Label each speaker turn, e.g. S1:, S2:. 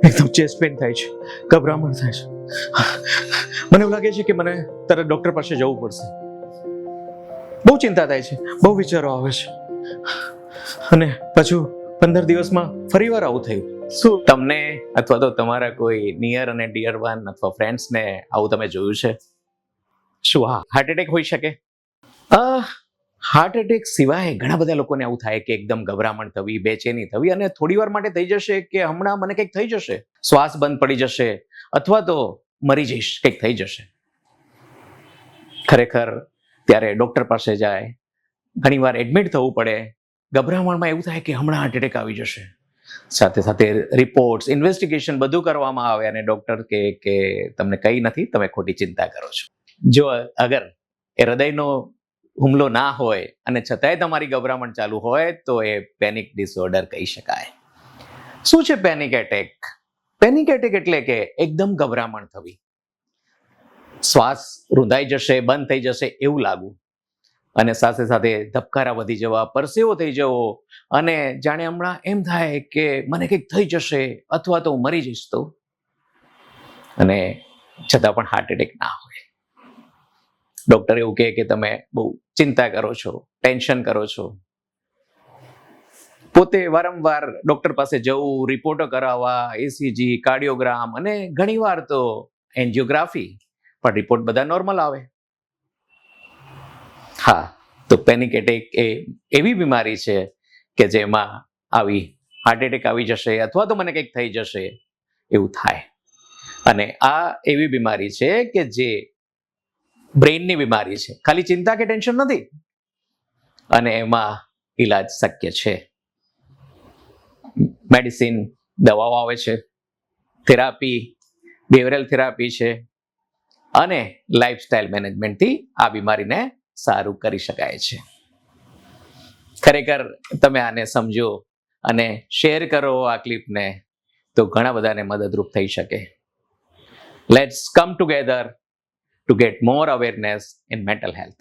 S1: એકદમ chest pain થાય છે, ગભરામણ થાય છે. મને એવું લાગે છે કે મને તરત ડોક્ટર પાસે જવું પડશે. બહુ ચિંતા થાય છે, બહુ વિચારો આવે છે. અને પાછું 15 દિવસમાં ફરીવાર આવું થયું. શું તમને અથવા તો તમારા કોઈ નિયર અને ડિયર વન અથવા ફ્રેન્ડ્સને આવું તમે જોયું છે? શું હાર્ટ એટેક હોઈ શકે? હાર્ટ એટેક સિવાય ઘણા બધા લોકોને આવું થાય કે એકદમ ગભરામણ થવી, બેચેની થવી, અને થોડી વાર માટે થઈ જશે કે હમણાં મને કંઈક થઈ જશે, શ્વાસ બંધ પડી જશે અથવા તો મરી જઈશ, કંઈક થઈ જશે. ખરેખર ત્યારે ડોક્ટર પાસે જાય, ઘણીવાર એડમિટ થવું પડે. ગભરામણમાં એવું થાય કે હમણાં હાર્ટ એટેક આવી જશે. સાથે સાથે રિપોર્ટ્સ, ઇન્વેસ્ટિગેશન બધું કરવામાં આવે અને ડોક્ટર કહે કે તમને કંઈ નથી, તમે ખોટી ચિંતા કરો છો. જો અગર એ હૃદયનો હુમલો ના હોય અને છતાંય તમારી ગભરામણ ચાલુ હોય તો એ પેનિક ડિસઓર્ડર કહી શકાય. શું છે પેનિક એટેક? પેનિક એટેક એટલે કે એકદમ ગભરામણ થવી, શ્વાસ રૂંધાઈ જશે, બંધ થઈ જશે એવું લાગવું, અને સાથે સાથે ધબકારા વધી જવા, પરસેવો થઈ જવો, અને જાણે હમણાં એમ થાય કે મને કંઈક થઈ જશે અથવા તો હું મરી જઈશ તો, અને છતાં પણ હાર્ટ એટેક ના હોય. ડોક્ટર એવું કહે કે તમે બહુ ચિંતા કરો છો, ટેન્શન કરો છો. પોતે વારંવાર ડોક્ટર પાસે જવું, રિપોર્ટો કરાવવા, ECG, કાર્ડિયોગ્રામ અને ઘણીવાર તો એન્જિયોગ્રાફી, પણ રિપોર્ટ બધા નોર્મલ આવે. હા, તો પેનિક એટેક એ એવી બીમારી છે કે જેમાં આવી હાર્ટ એટેક આવી જશે અથવા તો મને કંઈક થઈ જશે એવું થાય. અને આ એવી બીમારી છે કે જે બ્રેઇનની બીમારી છે, ખાલી ચિંતા કે ટેન્શન નથી, અને એમાં ઈલાજ શક્ય છે. મેડિસિન, દવાઓ આવે છે, થેરાપી, બિહેવિયરલ થેરાપી છે, અને લાઈફસ્ટાઈલ મેનેજમેન્ટથી આ બીમારીને સારું કરી શકાય છે. ખરેખર તમે આને સમજો અને શેર કરો આ ક્લિપને, તો ઘણા બધાને મદદરૂપ થઈ શકે. Let's come together to get more awareness in mental health.